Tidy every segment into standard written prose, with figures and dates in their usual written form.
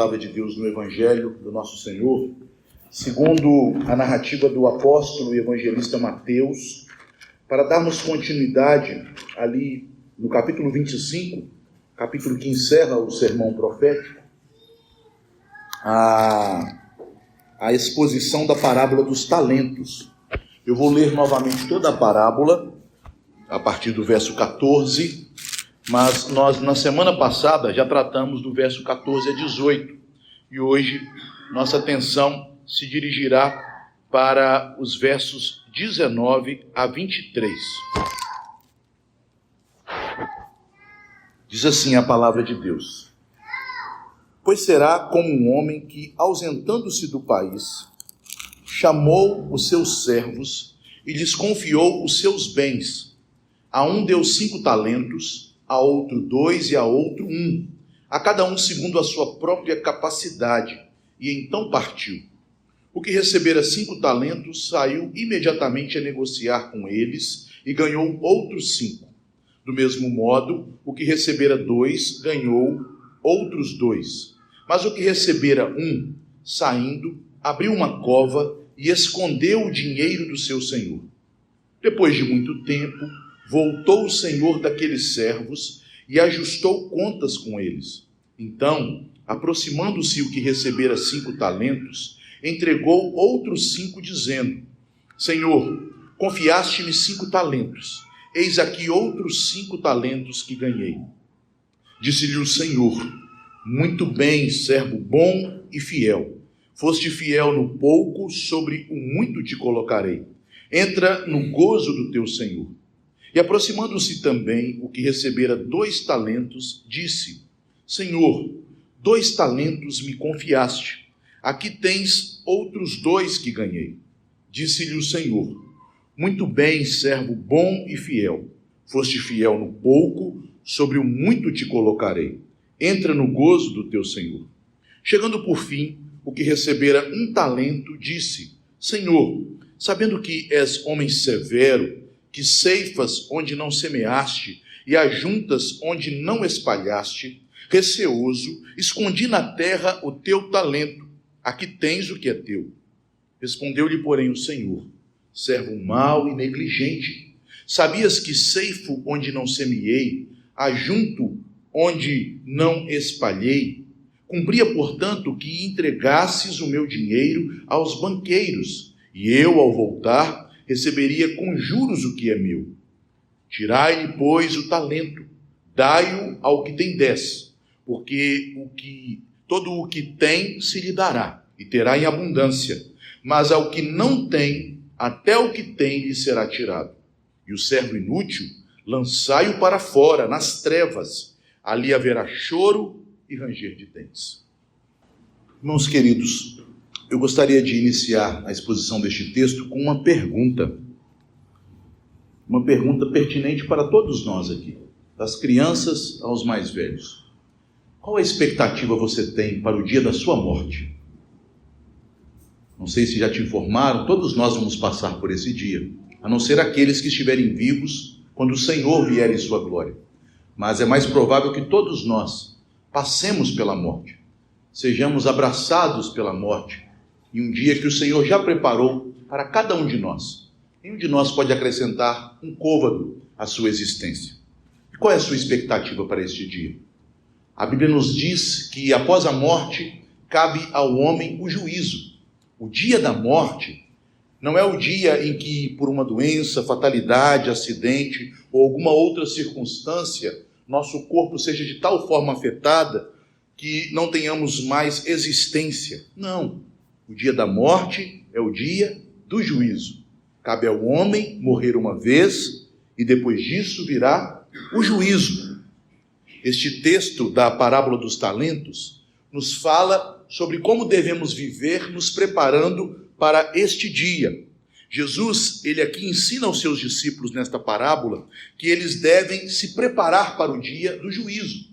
Palavra de Deus no Evangelho do nosso Senhor, segundo a narrativa do apóstolo e evangelista Mateus, para darmos continuidade ali no capítulo 25, capítulo que encerra o sermão profético, a exposição da parábola dos talentos. Eu vou ler novamente toda a parábola, a partir do verso 14, mas nós na semana passada já tratamos do verso 14 a 18, e hoje nossa atenção se dirigirá para os versos 19 a 23. Diz assim a palavra de Deus: Pois será como um homem que, ausentando-se do país, chamou os seus servos e lhes confiou os seus bens. A um deu 5 talentos, a outro 2 e a outro 1, a cada um segundo a sua própria capacidade, e então partiu. O que recebera 5 talentos saiu imediatamente a negociar com eles e ganhou outros 5. Do mesmo modo, o que recebera 2 ganhou outros 2. Mas o que recebera 1, saindo, abriu uma cova e escondeu o dinheiro do seu senhor. Depois de muito tempo, voltou o senhor daqueles servos e ajustou contas com eles. Então, aproximando-se o que recebera 5 talentos, entregou outros 5, dizendo: Senhor, confiaste-me 5 talentos, eis aqui outros 5 talentos que ganhei. Disse-lhe o Senhor: Muito bem, servo bom e fiel. Foste fiel no pouco, sobre o muito te colocarei. Entra no gozo do teu Senhor. E aproximando-se também o que recebera 2 talentos, disse: Senhor, 2 talentos me confiaste. Aqui tens outros 2 que ganhei. Disse-lhe o Senhor: Muito bem, servo bom e fiel. Foste fiel no pouco, sobre o muito te colocarei. Entra no gozo do teu Senhor. Chegando por fim, o que recebera 1 talento, disse: Senhor, sabendo que és homem severo, que ceifas onde não semeaste e ajuntas onde não espalhaste, receoso, escondi na terra o teu talento. Aqui tens o que é teu. Respondeu-lhe, porém, o Senhor: Servo mau e negligente, sabias que ceifo onde não semeei, ajunto onde não espalhei? Cumpria, portanto, que entregasses o meu dinheiro aos banqueiros, e eu, ao voltar, receberia com juros o que é meu. Tirai-lhe, pois, o talento, dai-o ao que tem 10, porque todo o que tem se lhe dará, e terá em abundância, mas ao que não tem, até o que tem lhe será tirado. E o servo inútil, lançai-o para fora, nas trevas, ali haverá choro e ranger de dentes. Irmãos queridos, eu gostaria de iniciar a exposição deste texto com uma pergunta pertinente para todos nós aqui, das crianças aos mais velhos. Qual a expectativa você tem para o dia da sua morte? Não sei se já te informaram, todos nós vamos passar por esse dia, a não ser aqueles que estiverem vivos quando o Senhor vier em sua glória. Mas é mais provável que todos nós passemos pela morte, sejamos abraçados pela morte, em um dia que o Senhor já preparou para cada um de nós. Nenhum de nós pode acrescentar um côvado à sua existência. E qual é a sua expectativa para este dia? A Bíblia nos diz que após a morte cabe ao homem o juízo. O dia da morte não é o dia em que, por uma doença, fatalidade, acidente ou alguma outra circunstância, nosso corpo seja de tal forma afetada que não tenhamos mais existência. Não. O dia da morte é o dia do juízo. Cabe ao homem morrer uma vez e depois disso virá o juízo. Este texto da parábola dos talentos nos fala sobre como devemos viver nos preparando para este dia. Jesus, ele aqui ensina aos seus discípulos nesta parábola que eles devem se preparar para o dia do juízo.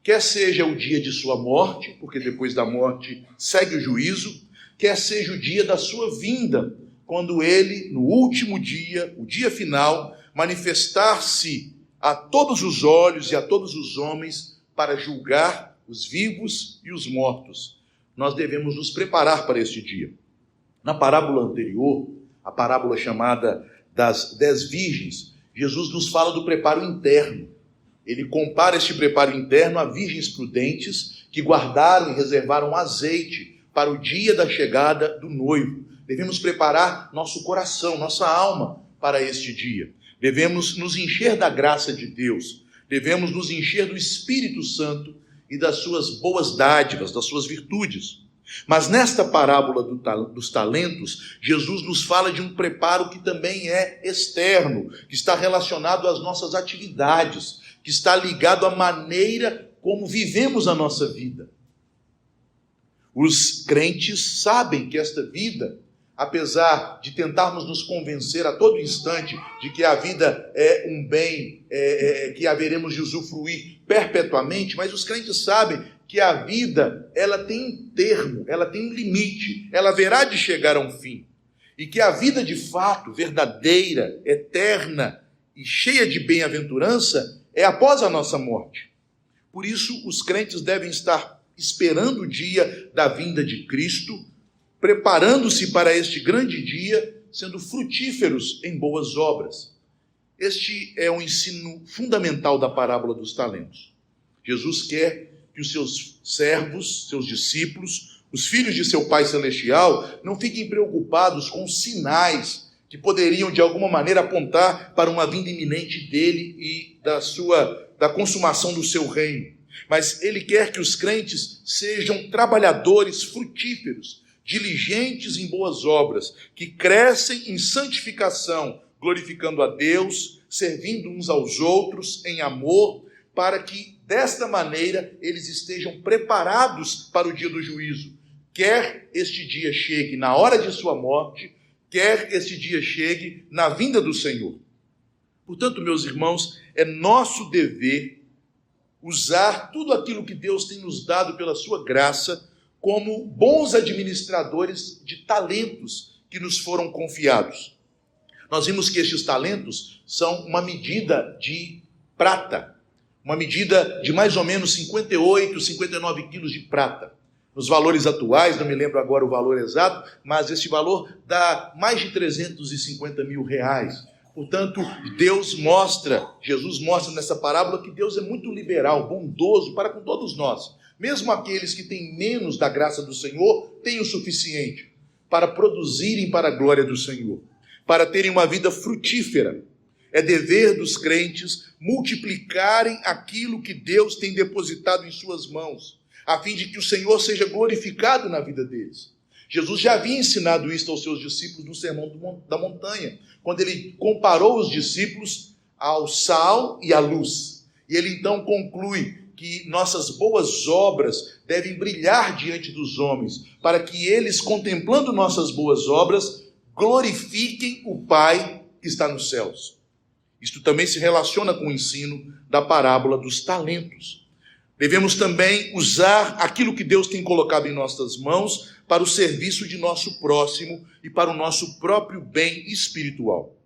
Quer seja o dia de sua morte, porque depois da morte segue o juízo, quer seja o dia da sua vinda, quando ele, no último dia, o dia final, manifestar-se a todos os olhos e a todos os homens para julgar os vivos e os mortos. Nós devemos nos preparar para este dia. Na parábola anterior, a parábola chamada das 10 virgens, Jesus nos fala do preparo interno. Ele compara este preparo interno a virgens prudentes que guardaram e reservaram azeite para o dia da chegada do noivo. Devemos preparar nosso coração, nossa alma para este dia. Devemos nos encher da graça de Deus. Devemos nos encher do Espírito Santo e das suas boas dádivas, das suas virtudes. Mas nesta parábola dos talentos, Jesus nos fala de um preparo que também é externo, que está relacionado às nossas atividades, que está ligado à maneira como vivemos a nossa vida. Os crentes sabem que esta vida, apesar de tentarmos nos convencer a todo instante de que a vida é um bem que haveremos de usufruir perpetuamente, mas os crentes sabem que a vida, ela tem um termo, ela tem um limite, ela haverá de chegar a um fim. E que a vida de fato, verdadeira, eterna e cheia de bem-aventurança é após a nossa morte. Por isso, os crentes devem estar esperando o dia da vinda de Cristo, preparando-se para este grande dia, sendo frutíferos em boas obras. Este é um ensino fundamental da parábola dos talentos. Jesus quer que os seus servos, seus discípulos, os filhos de seu Pai Celestial, não fiquem preocupados com sinais que poderiam de alguma maneira apontar para uma vinda iminente dele e da consumação do seu reino. Mas ele quer que os crentes sejam trabalhadores frutíferos, diligentes em boas obras, que crescem em santificação, glorificando a Deus, servindo uns aos outros em amor, para que desta maneira eles estejam preparados para o dia do juízo. Quer este dia chegue na hora de sua morte, quer este dia chegue na vinda do Senhor. Portanto, meus irmãos, é nosso dever usar tudo aquilo que Deus tem nos dado pela sua graça como bons administradores de talentos que nos foram confiados. Nós vimos que estes talentos são uma medida de prata, uma medida de mais ou menos 58, 59 quilos de prata. Nos valores atuais, não me lembro agora o valor exato, mas esse valor dá mais de 350 mil reais. Portanto, Jesus mostra nessa parábola que Deus é muito liberal, bondoso para com todos nós. Mesmo aqueles que têm menos da graça do Senhor, têm o suficiente para produzirem para a glória do Senhor, para terem uma vida frutífera. É dever dos crentes multiplicarem aquilo que Deus tem depositado em suas mãos, a fim de que o Senhor seja glorificado na vida deles. Jesus já havia ensinado isso aos seus discípulos no Sermão da Montanha, quando ele comparou os discípulos ao sal e à luz. E ele então conclui que nossas boas obras devem brilhar diante dos homens, para que eles, contemplando nossas boas obras, glorifiquem o Pai que está nos céus. Isto também se relaciona com o ensino da parábola dos talentos. Devemos também usar aquilo que Deus tem colocado em nossas mãos para o serviço de nosso próximo e para o nosso próprio bem espiritual.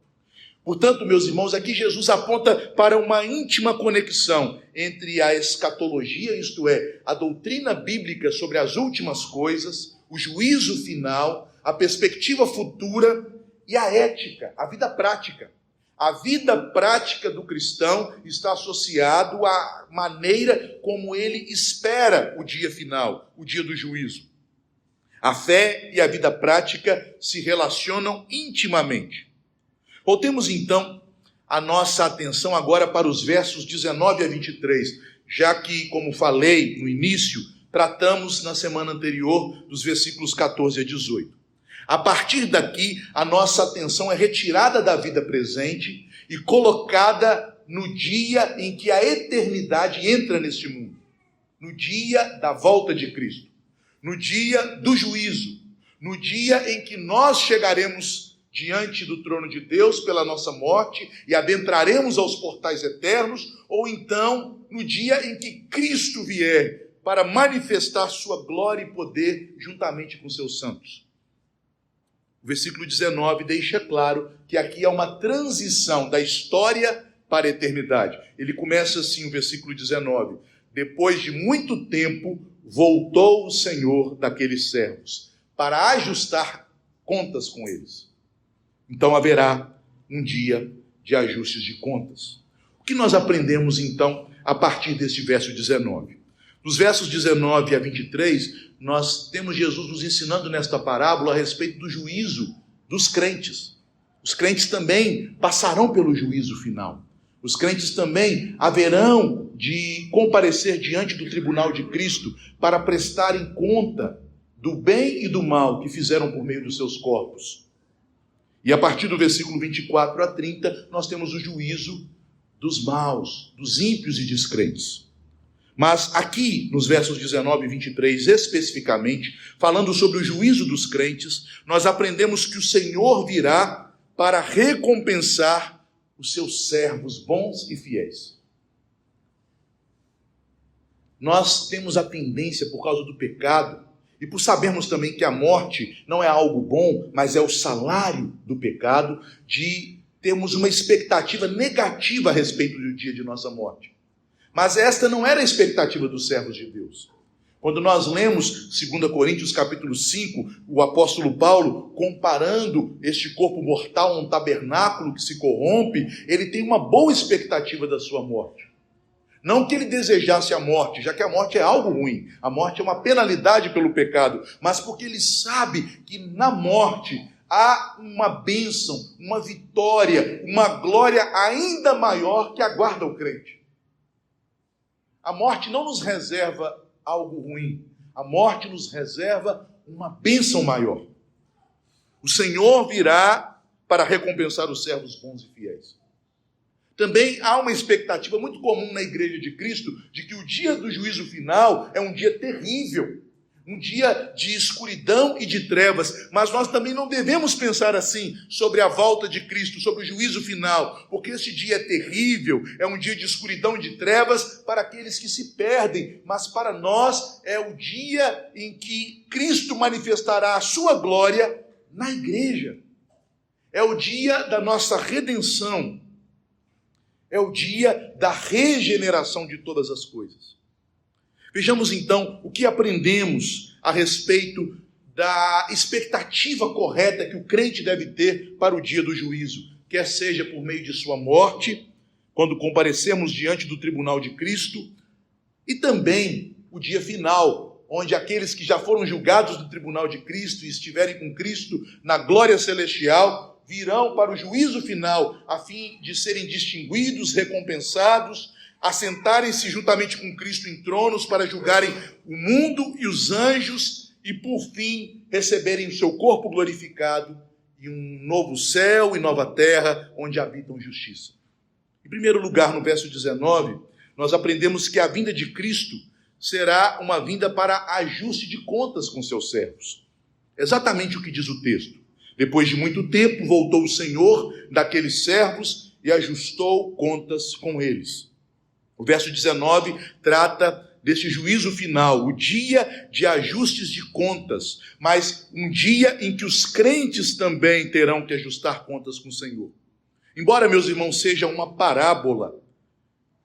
Portanto, meus irmãos, aqui Jesus aponta para uma íntima conexão entre a escatologia, isto é, a doutrina bíblica sobre as últimas coisas, o juízo final, a perspectiva futura e a ética, a vida prática. A vida prática do cristão está associado à maneira como ele espera o dia final, o dia do juízo. A fé e a vida prática se relacionam intimamente. Voltemos então a nossa atenção agora para os versos 19 a 23, já que, como falei no início, tratamos na semana anterior dos versículos 14 a 18. A partir daqui, a nossa atenção é retirada da vida presente e colocada no dia em que a eternidade entra neste mundo, no dia da volta de Cristo, no dia do juízo, no dia em que nós chegaremos diante do trono de Deus pela nossa morte e adentraremos aos portais eternos, ou então no dia em que Cristo vier para manifestar sua glória e poder juntamente com seus santos. O versículo 19 deixa claro que aqui há uma transição da história para a eternidade. Ele começa assim, o versículo 19: depois de muito tempo, voltou o Senhor daqueles servos, para ajustar contas com eles. Então haverá um dia de ajustes de contas. O que nós aprendemos então a partir deste verso 19? Nos versos 19 a 23, nós temos Jesus nos ensinando nesta parábola a respeito do juízo dos crentes. Os crentes também passarão pelo juízo final. Os crentes também haverão de comparecer diante do tribunal de Cristo para prestarem conta do bem e do mal que fizeram por meio dos seus corpos. E a partir do versículo 24 a 30, nós temos o juízo dos maus, dos ímpios e descrentes. Mas aqui, nos versos 19 e 23, especificamente, falando sobre o juízo dos crentes, nós aprendemos que o Senhor virá para recompensar os seus servos bons e fiéis. Nós temos a tendência, por causa do pecado, e por sabermos também que a morte não é algo bom, mas é o salário do pecado, de termos uma expectativa negativa a respeito do dia de nossa morte. Mas esta não era a expectativa dos servos de Deus. Quando nós lemos 2 Coríntios capítulo 5, o apóstolo Paulo, comparando este corpo mortal a um tabernáculo que se corrompe, ele tem uma boa expectativa da sua morte. Não que ele desejasse a morte, já que a morte é algo ruim, a morte é uma penalidade pelo pecado, mas porque ele sabe que na morte há uma bênção, uma vitória, uma glória ainda maior que aguarda o crente. A morte não nos reserva algo ruim, a morte nos reserva uma bênção maior. O Senhor virá para recompensar os servos bons e fiéis. Também há uma expectativa muito comum na Igreja de Cristo de que o dia do juízo final é um dia terrível, um dia de escuridão e de trevas, mas nós também não devemos pensar assim sobre a volta de Cristo, sobre o juízo final, porque esse dia é terrível, é um dia de escuridão e de trevas para aqueles que se perdem, mas para nós é o dia em que Cristo manifestará a sua glória na igreja. É o dia da nossa redenção, é o dia da regeneração de todas as coisas. Vejamos então o que aprendemos a respeito da expectativa correta que o crente deve ter para o dia do juízo, quer seja por meio de sua morte, quando comparecermos diante do tribunal de Cristo, e também o dia final, onde aqueles que já foram julgados no tribunal de Cristo e estiverem com Cristo na glória celestial, virão para o juízo final, a fim de serem distinguidos, recompensados, assentarem-se juntamente com Cristo em tronos para julgarem o mundo e os anjos e, por fim, receberem o seu corpo glorificado e um novo céu e nova terra onde habitam justiça. Em primeiro lugar, no verso 19, nós aprendemos que a vinda de Cristo será uma vinda para ajuste de contas com seus servos. Exatamente o que diz o texto. Depois de muito tempo, voltou o Senhor daqueles servos e ajustou contas com eles. O verso 19 trata deste juízo final, o dia de ajustes de contas, mas um dia em que os crentes também terão que ajustar contas com o Senhor. Embora, meus irmãos, seja uma parábola,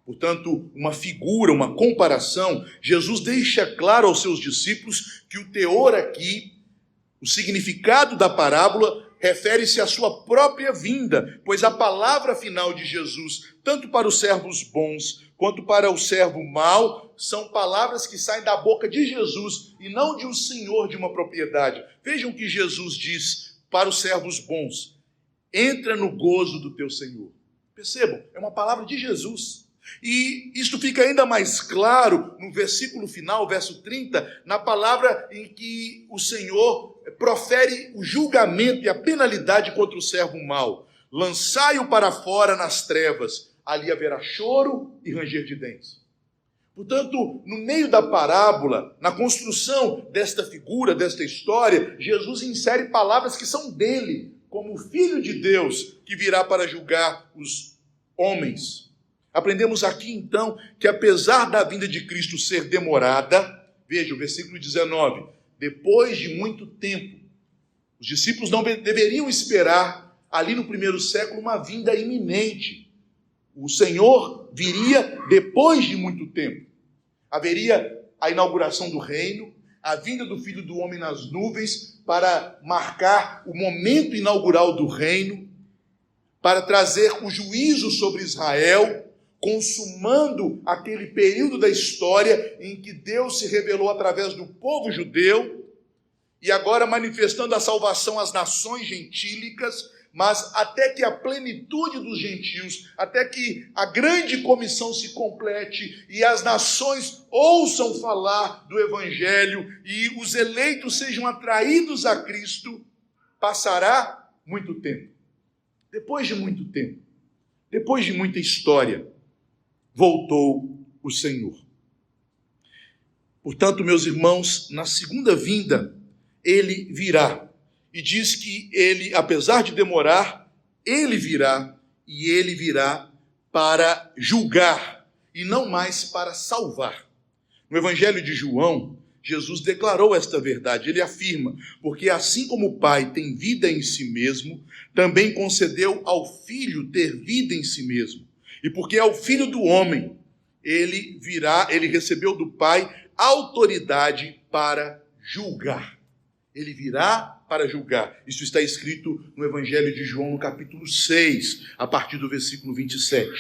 portanto, uma figura, uma comparação, Jesus deixa claro aos seus discípulos que o teor aqui, o significado da parábola, refere-se à sua própria vinda, pois a palavra final de Jesus, tanto para os servos bons quanto para o servo mau, são palavras que saem da boca de Jesus e não de um senhor de uma propriedade. Vejam que Jesus diz para os servos bons: entra no gozo do teu Senhor. Percebam, é uma palavra de Jesus. E isto fica ainda mais claro no versículo final, verso 30, na palavra em que o Senhor profere o julgamento e a penalidade contra o servo mau. Lançai-o para fora nas trevas, ali haverá choro e ranger de dentes. Portanto, no meio da parábola, na construção desta figura, desta história, Jesus insere palavras que são dele, como o Filho de Deus, que virá para julgar os homens. Aprendemos aqui, então, que apesar da vinda de Cristo ser demorada, veja o versículo 19, depois de muito tempo, os discípulos não deveriam esperar, ali no primeiro século, uma vinda iminente. O Senhor viria depois de muito tempo. Haveria a inauguração do reino, a vinda do Filho do Homem nas nuvens para marcar o momento inaugural do reino, para trazer o juízo sobre Israel, consumando aquele período da história em que Deus se revelou através do povo judeu, e agora manifestando a salvação às nações gentílicas, mas até que a plenitude dos gentios, até que a grande comissão se complete e as nações ouçam falar do Evangelho e os eleitos sejam atraídos a Cristo, passará muito tempo. Depois de muito tempo, depois de muita história, voltou o Senhor. Portanto, meus irmãos, na segunda vinda, ele virá. E diz que ele, apesar de demorar, ele virá, e ele virá para julgar, e não mais para salvar. No Evangelho de João, Jesus declarou esta verdade. Ele afirma: porque assim como o Pai tem vida em si mesmo, também concedeu ao Filho ter vida em si mesmo. E porque é o Filho do homem, ele virá, ele recebeu do Pai autoridade para julgar. Ele virá para julgar. Isso está escrito no Evangelho de João, no capítulo 6, a partir do versículo 27.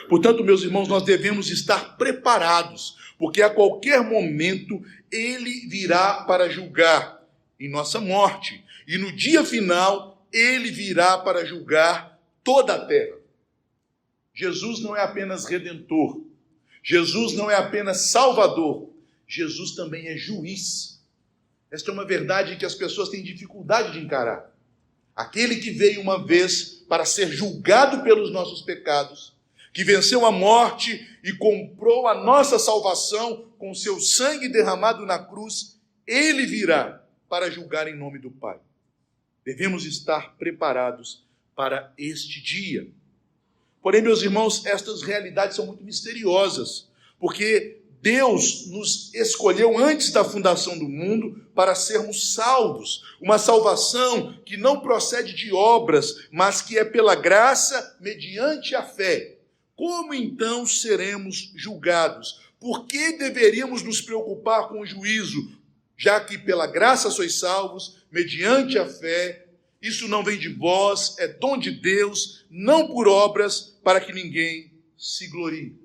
Portanto, meus irmãos, nós devemos estar preparados, porque a qualquer momento ele virá para julgar em nossa morte. E no dia final, ele virá para julgar toda a terra. Jesus não é apenas redentor. Jesus não é apenas salvador. Jesus também é juiz. Esta é uma verdade que as pessoas têm dificuldade de encarar. Aquele que veio uma vez para ser julgado pelos nossos pecados, que venceu a morte e comprou a nossa salvação com seu sangue derramado na cruz, ele virá para julgar em nome do Pai. Devemos estar preparados para este dia. Porém, meus irmãos, estas realidades são muito misteriosas, porque Deus nos escolheu antes da fundação do mundo para sermos salvos. Uma salvação que não procede de obras, mas que é pela graça mediante a fé. Como então seremos julgados? Por que deveríamos nos preocupar com o juízo, já que pela graça sois salvos, mediante a fé? Isso não vem de vós, é dom de Deus, não por obras, para que ninguém se glorie.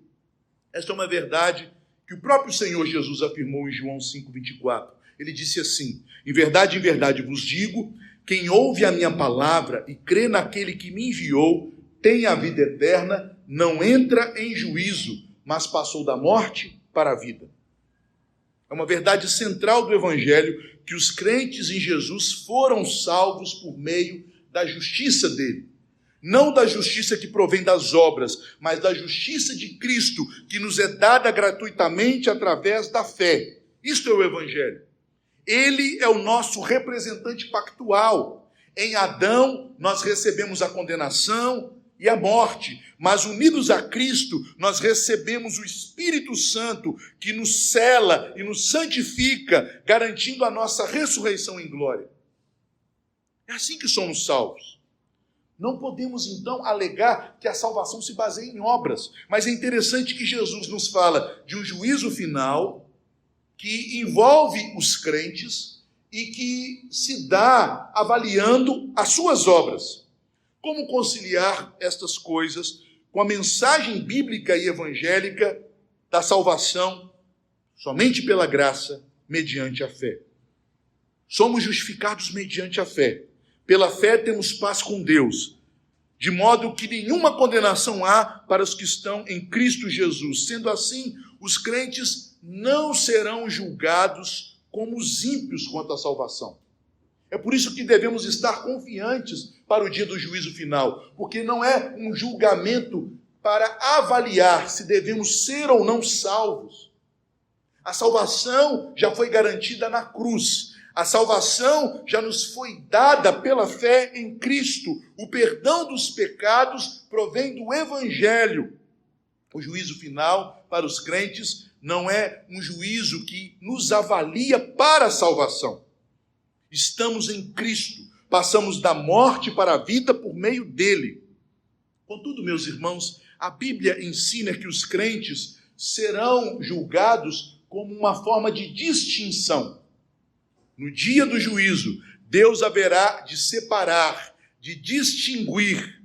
Esta é uma verdade que o próprio Senhor Jesus afirmou em João 5,24. Ele disse assim: em verdade vos digo, quem ouve a minha palavra e crê naquele que me enviou, tem a vida eterna, não entra em juízo, mas passou da morte para a vida. É uma verdade central do Evangelho que os crentes em Jesus foram salvos por meio da justiça dele. Não da justiça que provém das obras, mas da justiça de Cristo, que nos é dada gratuitamente através da fé. Isto é o Evangelho. Ele é o nosso representante pactual. Em Adão, nós recebemos a condenação e a morte, mas unidos a Cristo, nós recebemos o Espírito Santo, que nos sela e nos santifica, garantindo a nossa ressurreição em glória. É assim que somos salvos. Não podemos, então, alegar que a salvação se baseia em obras. Mas é interessante que Jesus nos fala de um juízo final que envolve os crentes e que se dá avaliando as suas obras. Como conciliar estas coisas com a mensagem bíblica e evangélica da salvação somente pela graça, mediante a fé? Somos justificados mediante a fé. Pela fé temos paz com Deus, de modo que nenhuma condenação há para os que estão em Cristo Jesus. Sendo assim, os crentes não serão julgados como os ímpios quanto à salvação. É por isso que devemos estar confiantes para o dia do juízo final, porque não é um julgamento para avaliar se devemos ser ou não salvos. A salvação já foi garantida na cruz. A salvação já nos foi dada pela fé em Cristo. O perdão dos pecados provém do Evangelho. O juízo final para os crentes não é um juízo que nos avalia para a salvação. Estamos em Cristo, passamos da morte para a vida por meio dele. Contudo, meus irmãos, a Bíblia ensina que os crentes serão julgados como uma forma de distinção. No dia do juízo, Deus haverá de separar, de distinguir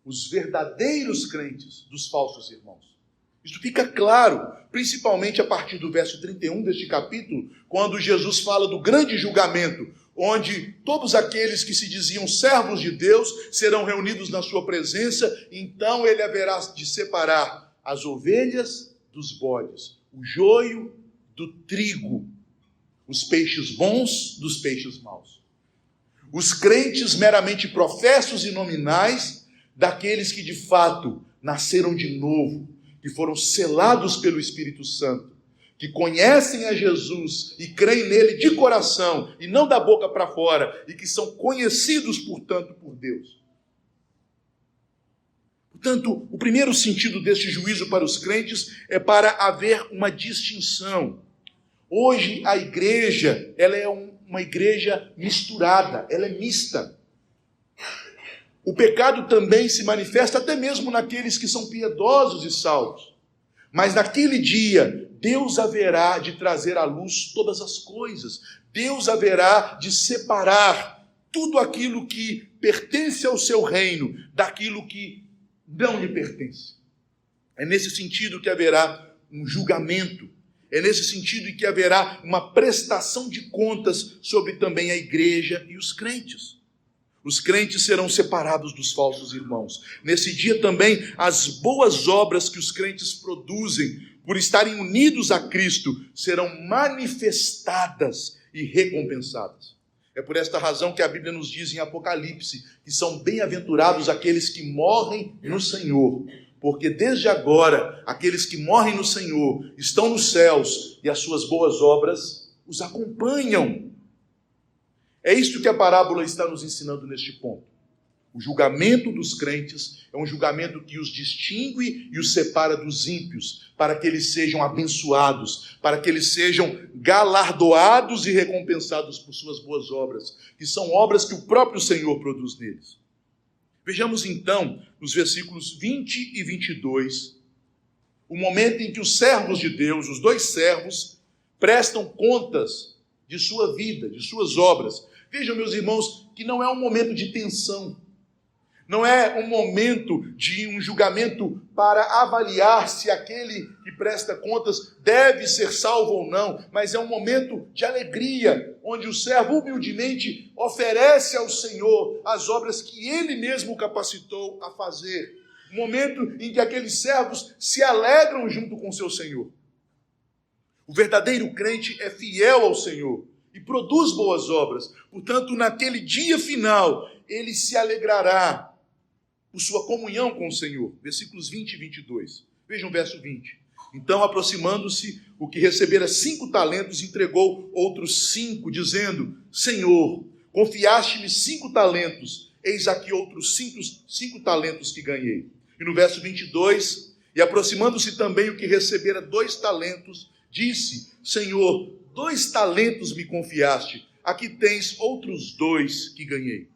os verdadeiros crentes dos falsos irmãos. Isso fica claro, principalmente a partir do verso 31 deste capítulo, quando Jesus fala do grande julgamento, onde todos aqueles que se diziam servos de Deus serão reunidos na sua presença. Então ele haverá de separar as ovelhas dos bodes, o joio do trigo, os peixes bons dos peixes maus, os crentes meramente professos e nominais daqueles que de fato nasceram de novo, que foram selados pelo Espírito Santo, que conhecem a Jesus e creem nele de coração e não da boca para fora, e que são conhecidos, portanto, por Deus. Portanto, o primeiro sentido deste juízo para os crentes é para haver uma distinção. Hoje a igreja, ela é uma igreja misturada, ela é mista. O pecado também se manifesta até mesmo naqueles que são piedosos e salvos. Mas naquele dia, Deus haverá de trazer à luz todas as coisas. Deus haverá de separar tudo aquilo que pertence ao seu reino daquilo que não lhe pertence. É nesse sentido que haverá um julgamento. É nesse sentido em que haverá uma prestação de contas sobre também a igreja e os crentes. Os crentes serão separados dos falsos irmãos. Nesse dia também, as boas obras que os crentes produzem, por estarem unidos a Cristo, serão manifestadas e recompensadas. É por esta razão que a Bíblia nos diz em Apocalipse que são bem-aventurados aqueles que morrem no Senhor, porque desde agora, aqueles que morrem no Senhor estão nos céus e as suas boas obras os acompanham. É isto que a parábola está nos ensinando neste ponto. O julgamento dos crentes é um julgamento que os distingue e os separa dos ímpios, para que eles sejam abençoados, para que eles sejam galardoados e recompensados por suas boas obras, que são obras que o próprio Senhor produz neles. Vejamos então, nos versículos 20 e 22, o momento em que os servos de Deus, os dois servos, prestam contas de sua vida, de suas obras. Vejam, meus irmãos, que não é um momento de tensão, não é um momento de um julgamento para avaliar se aquele que presta contas deve ser salvo ou não, mas é um momento de alegria, onde o servo humildemente oferece ao Senhor as obras que ele mesmo capacitou a fazer. Um momento em que aqueles servos se alegram junto com seu Senhor. O verdadeiro crente é fiel ao Senhor e produz boas obras. Portanto, naquele dia final, ele se alegrará por sua comunhão com o Senhor. Versículos 20 e 22. Vejam o verso 20. Então, aproximando-se, o que recebera 5 talentos, entregou outros 5, dizendo: Senhor, confiaste-me 5 talentos, eis aqui outros 5 talentos que ganhei. E no verso 22, e aproximando-se também o que recebera 2 talentos, disse: Senhor, 2 talentos me confiaste, aqui tens outros 2 que ganhei.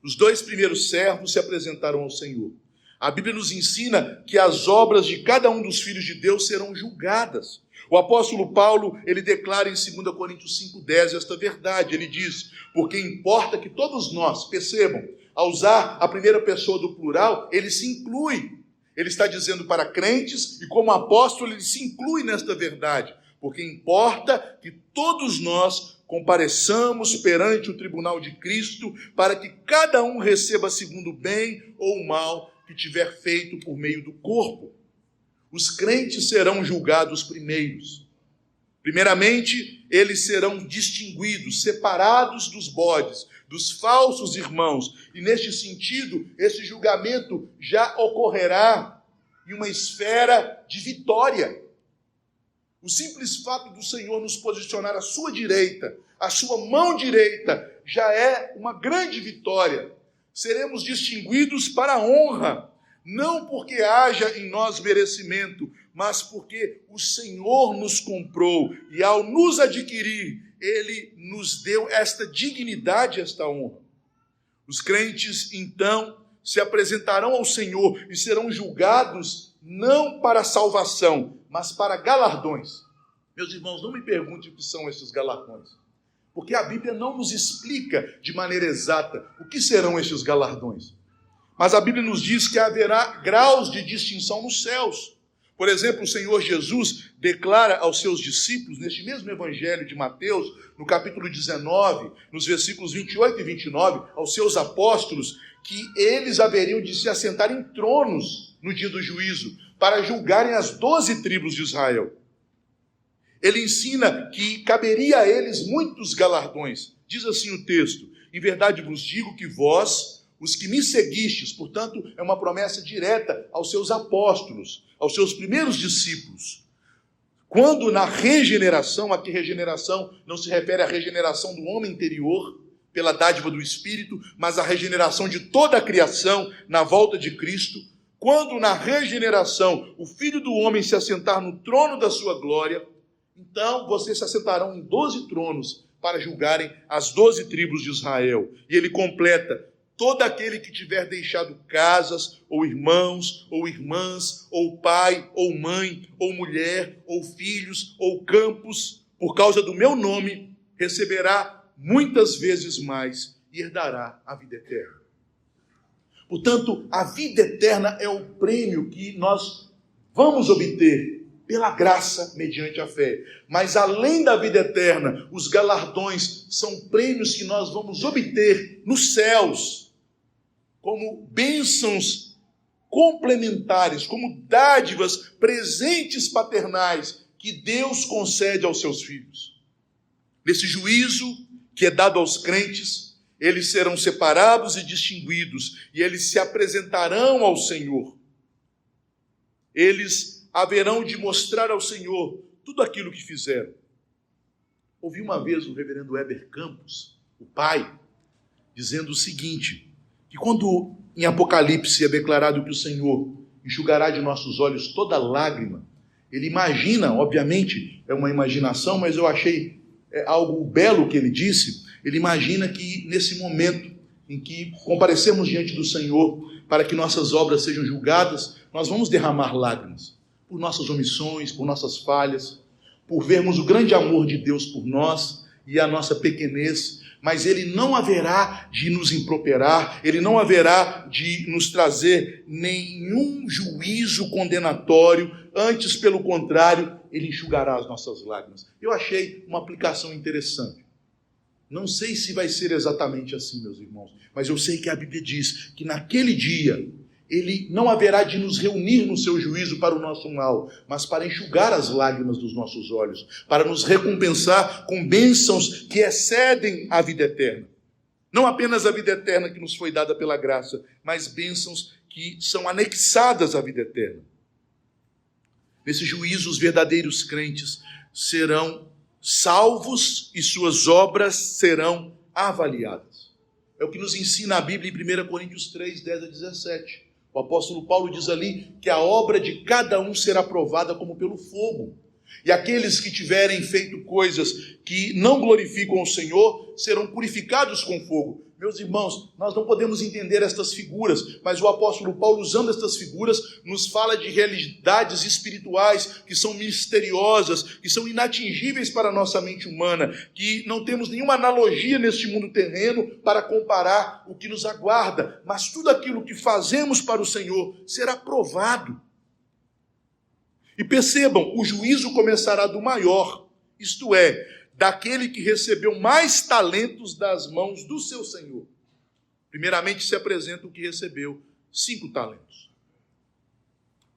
Os 2 primeiros servos se apresentaram ao Senhor. A Bíblia nos ensina que as obras de cada um dos filhos de Deus serão julgadas. O apóstolo Paulo, ele declara em 2 Coríntios 5,10 esta verdade. Ele diz: porque importa que todos nós, percebam, ao usar a primeira pessoa do plural, ele se inclui. Ele está dizendo para crentes, e como apóstolo ele se inclui nesta verdade. Porque importa que todos nós compareçamos perante o tribunal de Cristo, para que cada um receba segundo o bem ou o mal que tiver feito por meio do corpo. Os crentes serão julgados primeiros. Primeiramente, eles serão distinguidos, separados dos bodes, dos falsos irmãos. E neste sentido, esse julgamento já ocorrerá em uma esfera de vitória. O simples fato do Senhor nos posicionar à sua direita, à sua mão direita, já é uma grande vitória. Seremos distinguidos para a honra, não porque haja em nós merecimento, mas porque o Senhor nos comprou e ao nos adquirir, Ele nos deu esta dignidade, esta honra. Os crentes, então, se apresentarão ao Senhor e serão julgados não para a salvação, mas para galardões. Meus irmãos, não me pergunte o que são esses galardões, porque a Bíblia não nos explica de maneira exata o que serão estes galardões. Mas a Bíblia nos diz que haverá graus de distinção nos céus. Por exemplo, o Senhor Jesus declara aos seus discípulos, neste mesmo evangelho de Mateus, no capítulo 19, nos versículos 28 e 29, aos seus apóstolos, que eles haveriam de se assentar em tronos no dia do juízo, para julgarem as 12 tribos de Israel. Ele ensina que caberia a eles muitos galardões. Diz assim o texto: em verdade vos digo que vós, os que me seguistes, portanto, é uma promessa direta aos seus apóstolos, aos seus primeiros discípulos. Quando na regeneração, aqui regeneração não se refere à regeneração do homem interior, pela dádiva do Espírito, mas à regeneração de toda a criação na volta de Cristo. Quando na regeneração o Filho do Homem se assentar no trono da sua glória, então vocês se assentarão em 12 tronos para julgarem as 12 tribos de Israel. E ele completa: todo aquele que tiver deixado casas, ou irmãos, ou irmãs, ou pai, ou mãe, ou mulher, ou filhos, ou campos, por causa do meu nome, receberá muitas vezes mais e herdará a vida eterna. Portanto, a vida eterna é o prêmio que nós vamos obter pela graça mediante a fé. Mas além da vida eterna, os galardões são prêmios que nós vamos obter nos céus, como bênçãos complementares, como dádivas, presentes paternais que Deus concede aos seus filhos. Nesse juízo que é dado aos crentes, eles serão separados e distinguidos, e eles se apresentarão ao Senhor. Eles haverão de mostrar ao Senhor tudo aquilo que fizeram. Ouvi uma vez o reverendo Heber Campos, o pai, dizendo o seguinte, que quando em Apocalipse é declarado que o Senhor enxugará de nossos olhos toda lágrima, ele imagina, obviamente, é uma imaginação, mas eu achei algo belo que ele disse. Ele imagina que nesse momento em que comparecermos diante do Senhor para que nossas obras sejam julgadas, nós vamos derramar lágrimas por nossas omissões, por nossas falhas, por vermos o grande amor de Deus por nós e a nossa pequenez, mas ele não haverá de nos improperar, ele não haverá de nos trazer nenhum juízo condenatório, antes, pelo contrário, ele enxugará as nossas lágrimas. Eu achei uma aplicação interessante. Não sei se vai ser exatamente assim, meus irmãos, mas eu sei que a Bíblia diz que naquele dia, ele não haverá de nos reunir no seu juízo para o nosso mal, mas para enxugar as lágrimas dos nossos olhos, para nos recompensar com bênçãos que excedem a vida eterna. Não apenas a vida eterna que nos foi dada pela graça, mas bênçãos que são anexadas à vida eterna. Nesse juízo, os verdadeiros crentes serão salvos e suas obras serão avaliadas. É o que nos ensina a Bíblia em 1 Coríntios 3, 10 a 17. O apóstolo Paulo diz ali que a obra de cada um será provada como pelo fogo. E aqueles que tiverem feito coisas que não glorificam o Senhor serão purificados com fogo. Meus irmãos, nós não podemos entender estas figuras, mas o apóstolo Paulo, usando estas figuras, nos fala de realidades espirituais que são misteriosas, que são inatingíveis para a nossa mente humana, que não temos nenhuma analogia neste mundo terreno para comparar o que nos aguarda, mas tudo aquilo que fazemos para o Senhor será provado. E percebam, o juízo começará do maior, isto é, daquele que recebeu mais talentos das mãos do seu Senhor. Primeiramente se apresenta o que recebeu 5 talentos.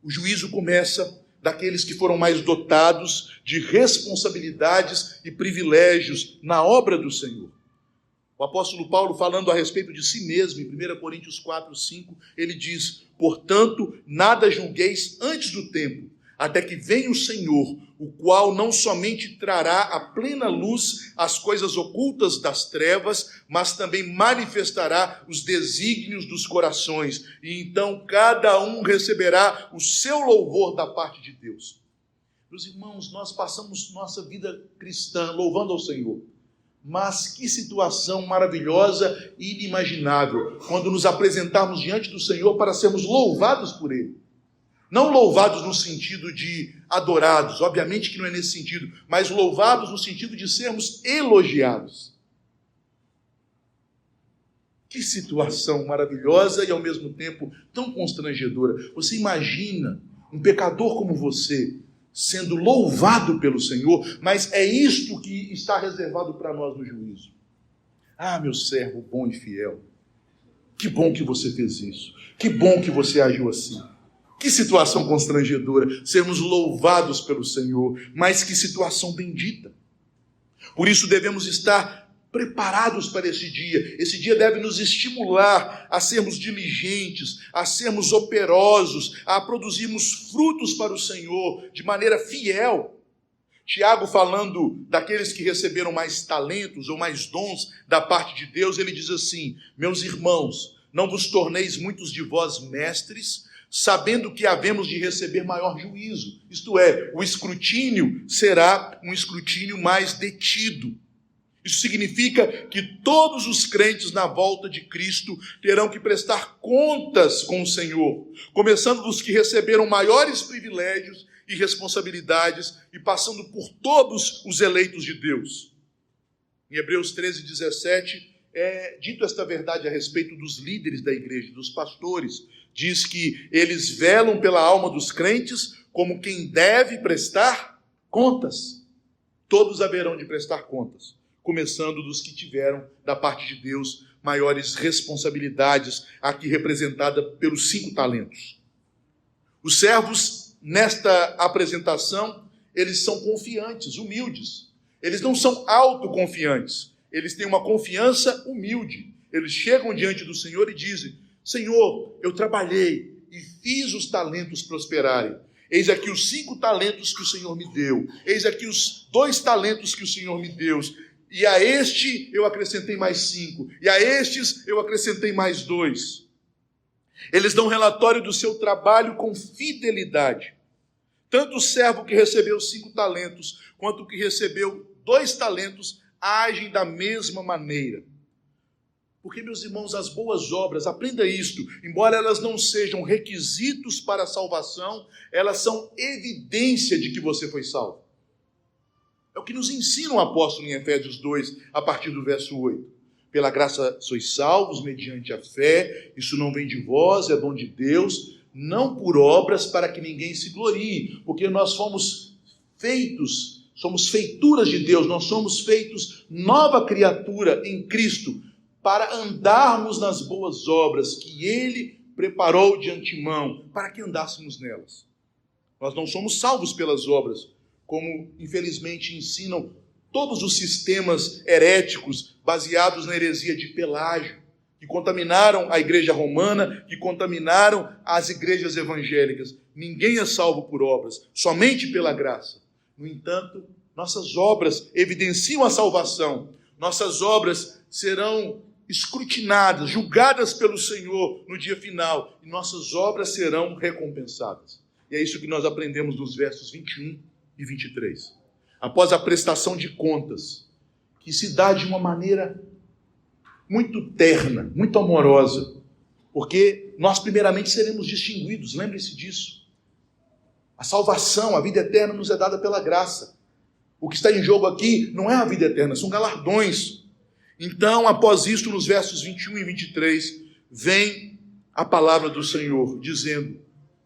O juízo começa daqueles que foram mais dotados de responsabilidades e privilégios na obra do Senhor. O apóstolo Paulo, falando a respeito de si mesmo, em 1 Coríntios 4, 5, ele diz: portanto, nada julgueis antes do tempo, até que venha o Senhor, o qual não somente trará à plena luz as coisas ocultas das trevas, mas também manifestará os desígnios dos corações, e então cada um receberá o seu louvor da parte de Deus. Meus irmãos, nós passamos nossa vida cristã louvando ao Senhor, mas que situação maravilhosa e inimaginável quando nos apresentarmos diante do Senhor para sermos louvados por Ele. Não louvados no sentido de adorados, obviamente que não é nesse sentido, mas louvados no sentido de sermos elogiados. Que situação maravilhosa e ao mesmo tempo tão constrangedora. Você imagina um pecador como você sendo louvado pelo Senhor, mas é isto que está reservado para nós no juízo. Ah, meu servo bom e fiel, que bom que você fez isso, que bom que você agiu assim. Que situação constrangedora, sermos louvados pelo Senhor, mas que situação bendita. Por isso devemos estar preparados para esse dia. Esse dia deve nos estimular a sermos diligentes, a sermos operosos, a produzirmos frutos para o Senhor de maneira fiel. Tiago, falando daqueles que receberam mais talentos ou mais dons da parte de Deus, ele diz assim: meus irmãos, não vos torneis muitos de vós mestres, sabendo que havemos de receber maior juízo. Isto é, o escrutínio será um escrutínio mais detido. Isso significa que todos os crentes na volta de Cristo terão que prestar contas com o Senhor, começando dos que receberam maiores privilégios e responsabilidades e passando por todos os eleitos de Deus. Em Hebreus 13:17 é dito esta verdade a respeito dos líderes da igreja, dos pastores. Diz que eles velam pela alma dos crentes como quem deve prestar contas. Todos haverão de prestar contas, começando dos que tiveram, da parte de Deus, maiores responsabilidades, aqui representada pelos 5 talentos. Os servos, nesta apresentação, eles são confiantes, humildes. Eles não são autoconfiantes, eles têm uma confiança humilde. Eles chegam diante do Senhor e dizem: Senhor, eu trabalhei e fiz os talentos prosperarem. Eis aqui os 5 talentos que o Senhor me deu. Eis aqui os 2 talentos que o Senhor me deu. E a este eu acrescentei mais 5. E a estes eu acrescentei mais 2. Eles dão relatório do seu trabalho com fidelidade. Tanto o servo que recebeu 5 talentos, quanto o que recebeu 2 talentos, agem da mesma maneira. Porque, meus irmãos, as boas obras, aprenda isto, embora elas não sejam requisitos para a salvação, elas são evidência de que você foi salvo. É o que nos ensina o apóstolo em Efésios 2, a partir do verso 8. Pela graça sois salvos mediante a fé, isso não vem de vós, é dom de Deus, não por obras para que ninguém se glorie, porque nós fomos feitos, somos feituras de Deus, nós somos feitos nova criatura em Cristo, para andarmos nas boas obras que Ele preparou de antemão, para que andássemos nelas. Nós não somos salvos pelas obras, como infelizmente ensinam todos os sistemas heréticos baseados na heresia de Pelágio, que contaminaram a igreja romana, que contaminaram as igrejas evangélicas. Ninguém é salvo por obras, somente pela graça. No entanto, nossas obras evidenciam a salvação. Nossas obras serão escrutinadas, julgadas pelo Senhor no dia final, e nossas obras serão recompensadas. E é isso que nós aprendemos nos versos 21 e 23. Após a prestação de contas, que se dá de uma maneira muito terna, muito amorosa, porque nós primeiramente seremos distinguidos, lembre-se disso. A salvação, a vida eterna nos é dada pela graça. O que está em jogo aqui não é a vida eterna, são galardões. Então, após isto, nos versos 21 e 23, vem a palavra do Senhor, dizendo: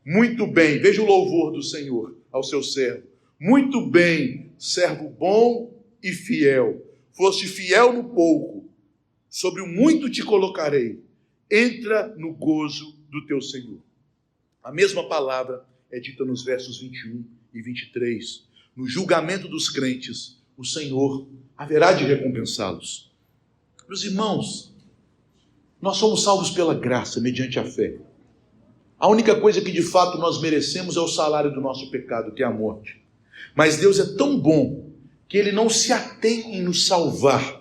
muito bem, veja o louvor do Senhor ao seu servo. Muito bem, servo bom e fiel. Foste fiel no pouco, sobre o muito te colocarei. Entra no gozo do teu Senhor. A mesma palavra é dita nos versos 21 e 23. No julgamento dos crentes, o Senhor haverá de recompensá-los. Meus irmãos, nós somos salvos pela graça, mediante a fé. A única coisa que de fato nós merecemos é o salário do nosso pecado, que é a morte. Mas Deus é tão bom que Ele não se atém em nos salvar.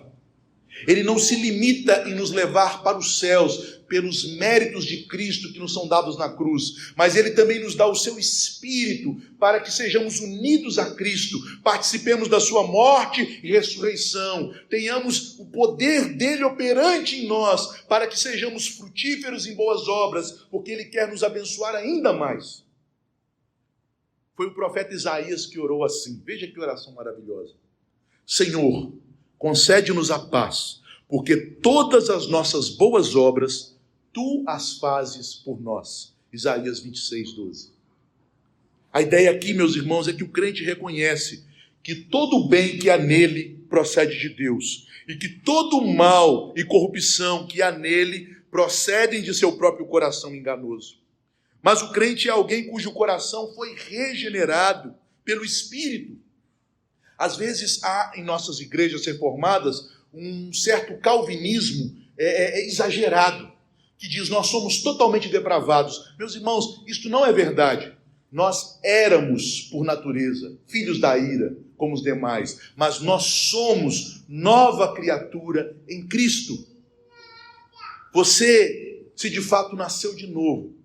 Ele não se limita em nos levar para os céus pelos méritos de Cristo que nos são dados na cruz, mas Ele também nos dá o seu Espírito para que sejamos unidos a Cristo, participemos da sua morte e ressurreição, tenhamos o poder dele operante em nós, para que sejamos frutíferos em boas obras, porque Ele quer nos abençoar ainda mais. Foi o profeta Isaías que orou assim. Veja que oração maravilhosa. Senhor, concede-nos a paz, porque todas as nossas boas obras, tu as fazes por nós. Isaías 26, 12. A ideia aqui, meus irmãos, é que o crente reconhece que todo o bem que há nele procede de Deus, e que todo o mal e corrupção que há nele procedem de seu próprio coração enganoso. Mas o crente é alguém cujo coração foi regenerado pelo Espírito. Às vezes há em nossas igrejas reformadas um certo calvinismo exagerado, que diz nós somos totalmente depravados. Meus irmãos, isto não é verdade. Nós éramos, por natureza, filhos da ira, como os demais, mas nós somos nova criatura em Cristo. Você, se de fato nasceu de novo,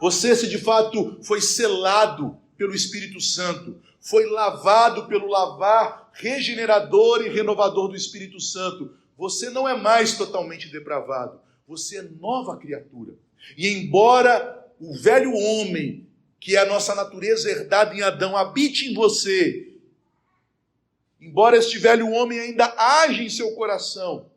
você, se de fato foi selado pelo Espírito Santo, foi lavado pelo lavar regenerador e renovador do Espírito Santo, você não é mais totalmente depravado, você é nova criatura. E embora o velho homem, que é a nossa natureza herdada em Adão, habite em você, embora este velho homem ainda age em seu coração,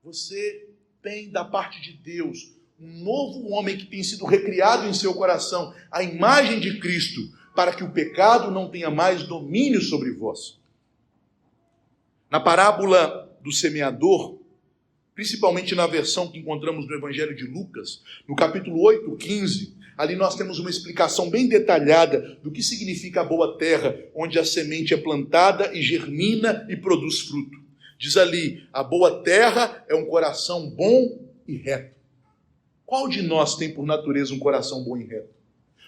você tem da parte de Deus um novo homem que tem sido recriado em seu coração, a imagem de Cristo, para que o pecado não tenha mais domínio sobre vós. Na parábola do semeador, principalmente na versão que encontramos no Evangelho de Lucas, no capítulo 8, 15, ali nós temos uma explicação bem detalhada do que significa a boa terra, onde a semente é plantada e germina e produz fruto. Diz ali, a boa terra é um coração bom e reto. Qual de nós tem por natureza um coração bom e reto?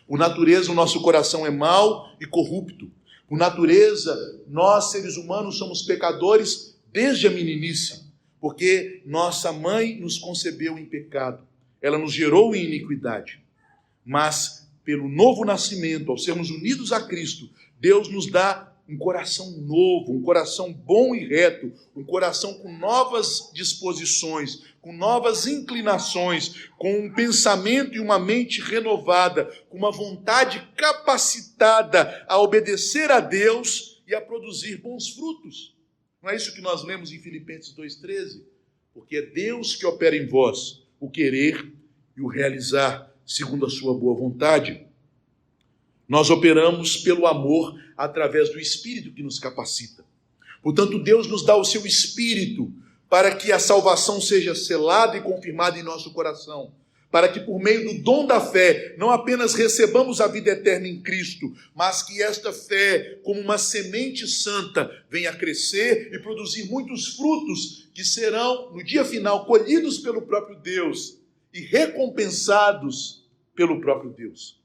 Por natureza, o nosso coração é mau e corrupto. Por natureza, nós, seres humanos, somos pecadores desde a meninice, porque nossa mãe nos concebeu em pecado. Ela nos gerou em iniquidade. Mas, pelo novo nascimento, ao sermos unidos a Cristo, Deus nos dá um coração novo, um coração bom e reto, um coração com novas disposições, com novas inclinações, com um pensamento e uma mente renovada, com uma vontade capacitada a obedecer a Deus e a produzir bons frutos. Não é isso que nós lemos em Filipenses 2,13? Porque é Deus que opera em vós o querer e o realizar segundo a sua boa vontade. Nós operamos pelo amor através do Espírito que nos capacita. Portanto, Deus nos dá o seu Espírito para que a salvação seja selada e confirmada em nosso coração, para que por meio do dom da fé não apenas recebamos a vida eterna em Cristo, mas que esta fé, como uma semente santa, venha a crescer e produzir muitos frutos que serão, no dia final, colhidos pelo próprio Deus e recompensados pelo próprio Deus.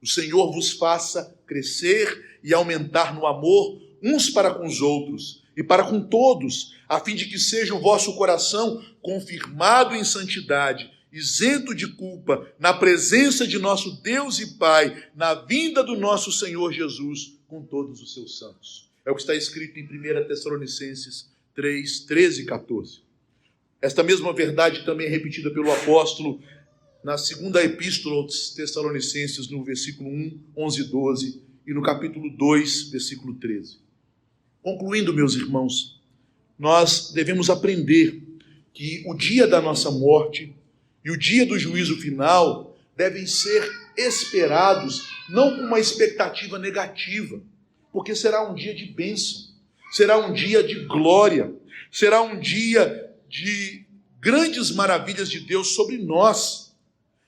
O Senhor vos faça crescer e aumentar no amor uns para com os outros e para com todos, a fim de que seja o vosso coração confirmado em santidade, isento de culpa, na presença de nosso Deus e Pai, na vinda do nosso Senhor Jesus com todos os seus santos. É o que está escrito em 1 Tessalonicenses 3, 13 e 14. Esta mesma verdade também é repetida pelo apóstolo na segunda epístola aos Tessalonicenses, no versículo 1, 11 e 12, e no capítulo 2, versículo 13. Concluindo, meus irmãos, nós devemos aprender que o dia da nossa morte e o dia do juízo final devem ser esperados não com uma expectativa negativa, porque será um dia de bênção, será um dia de glória, será um dia de grandes maravilhas de Deus sobre nós.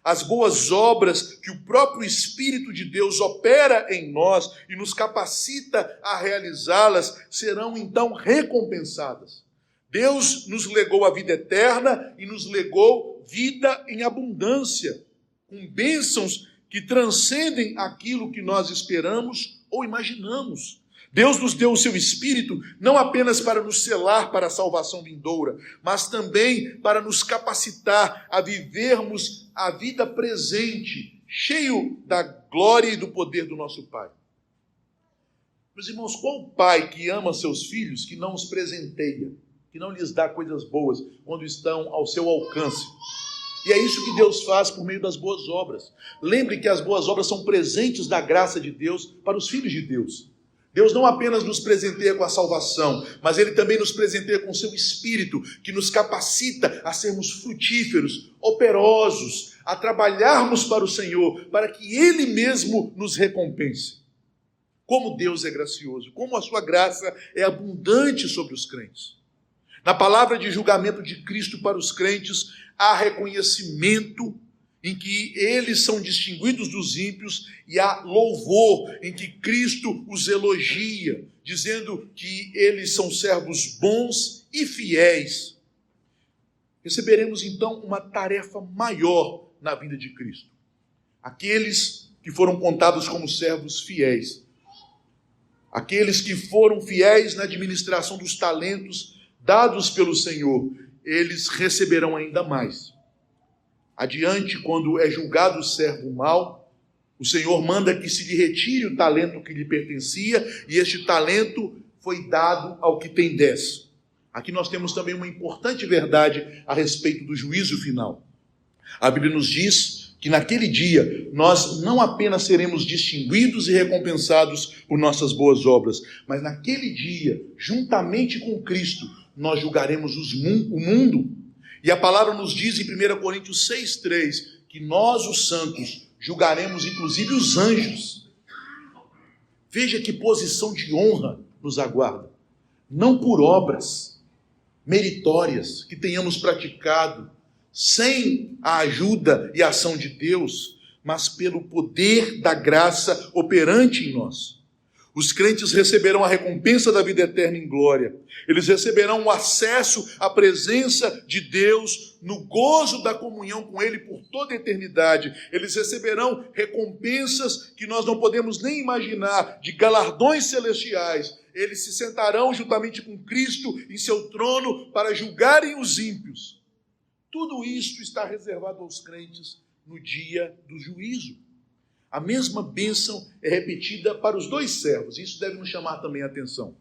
As boas obras que o próprio Espírito de Deus opera em nós e nos capacita a realizá-las serão então recompensadas. Deus nos legou a vida eterna e nos legou vida em abundância, com bênçãos que transcendem aquilo que nós esperamos ou imaginamos. Deus nos deu o seu Espírito não apenas para nos selar para a salvação vindoura, mas também para nos capacitar a vivermos a vida presente, cheio da glória e do poder do nosso Pai. Meus irmãos, qual pai que ama seus filhos, que não os presenteia, que não lhes dá coisas boas quando estão ao seu alcance? E é isso que Deus faz por meio das boas obras. Lembre que as boas obras são presentes da graça de Deus para os filhos de Deus. Deus não apenas nos presenteia com a salvação, mas Ele também nos presenteia com o seu Espírito, que nos capacita a sermos frutíferos, operosos, a trabalharmos para o Senhor, para que Ele mesmo nos recompense. Como Deus é gracioso, como a sua graça é abundante sobre os crentes. Na palavra de julgamento de Cristo para os crentes, há reconhecimento em que eles são distinguidos dos ímpios e há louvor em que Cristo os elogia, dizendo que eles são servos bons e fiéis. Receberemos então uma tarefa maior na vida de Cristo. Aqueles que foram contados como servos fiéis, aqueles que foram fiéis na administração dos talentos dados pelo Senhor, eles receberão ainda mais. Adiante, quando é julgado o servo mau, o Senhor manda que se lhe retire o talento que lhe pertencia, e este talento foi dado ao que tem 10. Aqui nós temos também uma importante verdade a respeito do juízo final. A Bíblia nos diz que naquele dia nós não apenas seremos distinguidos e recompensados por nossas boas obras, mas naquele dia, juntamente com Cristo, nós julgaremos o mundo. E a palavra nos diz em 1 Coríntios 6,3 que nós, os santos, julgaremos inclusive os anjos. Veja que posição de honra nos aguarda. Não por obras meritórias que tenhamos praticado, sem a ajuda e a ação de Deus, mas pelo poder da graça operante em nós. Os crentes receberão a recompensa da vida eterna em glória. Eles receberão o acesso à presença de Deus, no gozo da comunhão com Ele por toda a eternidade. Eles receberão recompensas que nós não podemos nem imaginar, de galardões celestiais. Eles se sentarão juntamente com Cristo em seu trono para julgarem os ímpios. Tudo isto está reservado aos crentes no dia do juízo. A mesma bênção é repetida para os 2 servos. Isso deve nos chamar também a atenção.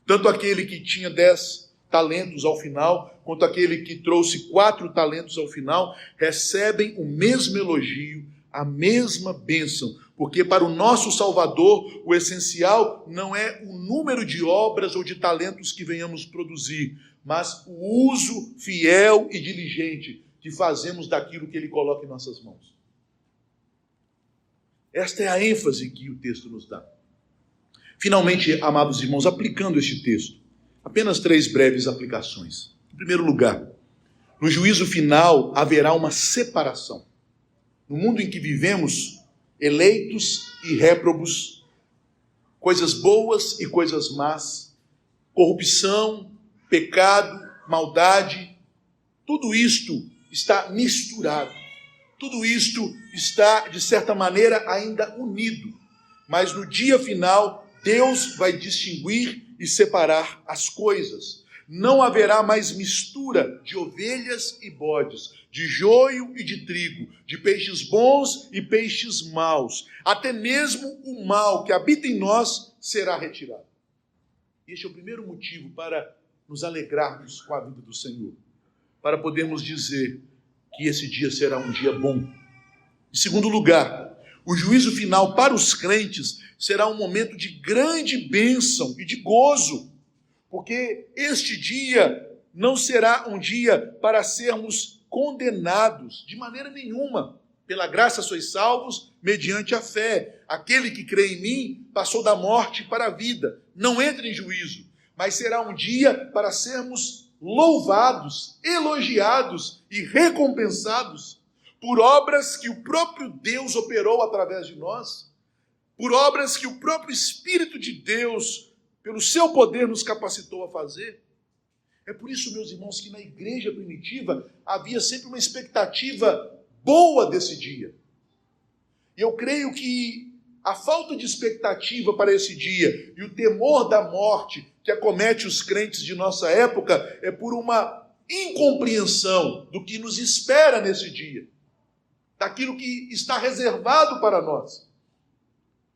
Tanto aquele que tinha 10 talentos ao final, quanto aquele que trouxe 4 talentos ao final, recebem o mesmo elogio, a mesma bênção. Porque para o nosso Salvador, o essencial não é o número de obras ou de talentos que venhamos produzir, mas o uso fiel e diligente que fazemos daquilo que Ele coloca em nossas mãos. Esta é a ênfase que o texto nos dá. Finalmente, amados irmãos, aplicando este texto, apenas 3 breves aplicações. Em primeiro lugar, no juízo final haverá uma separação. No mundo em que vivemos, eleitos e réprobos, coisas boas e coisas más, corrupção, pecado, maldade, tudo isto está misturado. Tudo isto está, de certa maneira, ainda unido. Mas no dia final, Deus vai distinguir e separar as coisas. Não haverá mais mistura de ovelhas e bodes, de joio e de trigo, de peixes bons e peixes maus. Até mesmo o mal que habita em nós será retirado. Este é o primeiro motivo para nos alegrarmos com a vida do Senhor. Para podermos dizer que esse dia será um dia bom. Em segundo lugar, o juízo final para os crentes será um momento de grande bênção e de gozo, porque este dia não será um dia para sermos condenados de maneira nenhuma. Pela graça sois salvos mediante a fé. Aquele que crê em mim passou da morte para a vida. Não entra em juízo, mas será um dia para sermos louvados, elogiados e recompensados por obras que o próprio Deus operou através de nós, por obras que o próprio Espírito de Deus, pelo seu poder, nos capacitou a fazer. É por isso, meus irmãos, que na igreja primitiva havia sempre uma expectativa boa desse dia. E eu creio que a falta de expectativa para esse dia e o temor da morte que acomete os crentes de nossa época é por uma incompreensão do que nos espera nesse dia, daquilo que está reservado para nós.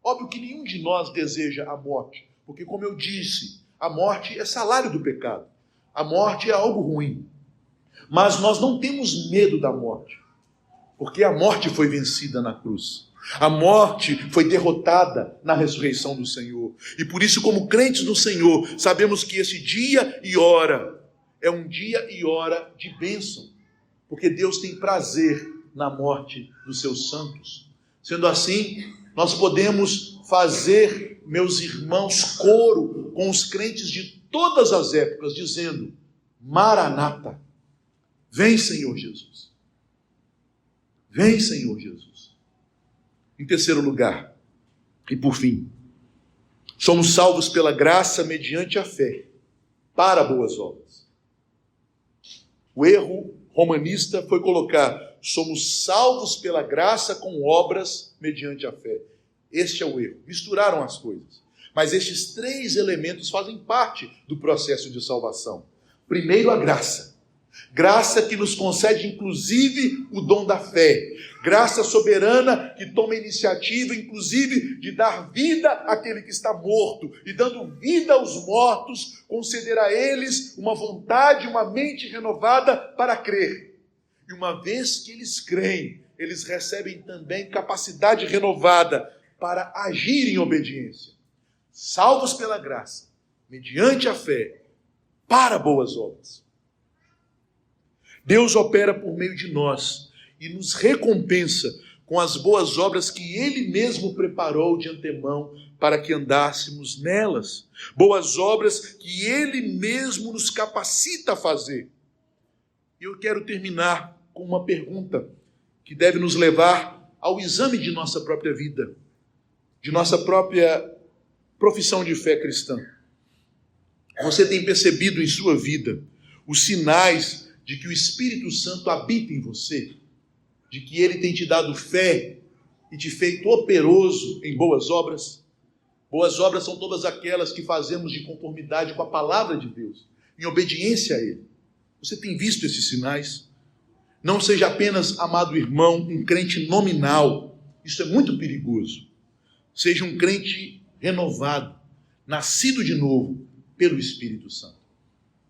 Óbvio que nenhum de nós deseja a morte, porque, como eu disse, a morte é salário do pecado. A morte é algo ruim. Mas nós não temos medo da morte. Porque a morte foi vencida na cruz. A morte foi derrotada na ressurreição do Senhor. E por isso, como crentes no Senhor, sabemos que esse dia e hora é um dia e hora de bênção. Porque Deus tem prazer na morte dos seus santos. Sendo assim, nós podemos fazer, meus irmãos, coro com os crentes de todas as épocas, dizendo: Maranata, vem, Senhor Jesus. Vem, Senhor Jesus. Em terceiro lugar, e por fim, somos salvos pela graça mediante a fé, para boas obras. O erro romanista foi colocar: somos salvos pela graça com obras mediante a fé. Este é o erro. Misturaram as coisas. Mas estes três elementos fazem parte do processo de salvação. Primeiro, a graça. Graça que nos concede, inclusive, o dom da fé. Graça soberana que toma iniciativa, inclusive, de dar vida àquele que está morto. E dando vida aos mortos, conceder a eles uma vontade, uma mente renovada para crer. E uma vez que eles creem, eles recebem também capacidade renovada para agir em obediência. Salvos pela graça, mediante a fé, para boas obras. Deus opera por meio de nós e nos recompensa com as boas obras que Ele mesmo preparou de antemão para que andássemos nelas. Boas obras que Ele mesmo nos capacita a fazer. E eu quero terminar com uma pergunta que deve nos levar ao exame de nossa própria vida, de nossa própria profissão de fé cristã. Você tem percebido em sua vida os sinais de que o Espírito Santo habita em você? De que Ele tem te dado fé e te feito operoso em boas obras? Boas obras são todas aquelas que fazemos de conformidade com a palavra de Deus, em obediência a Ele. Você tem visto esses sinais? Não seja apenas, amado irmão, um crente nominal. Isso é muito perigoso. Seja um crente renovado, nascido de novo pelo Espírito Santo.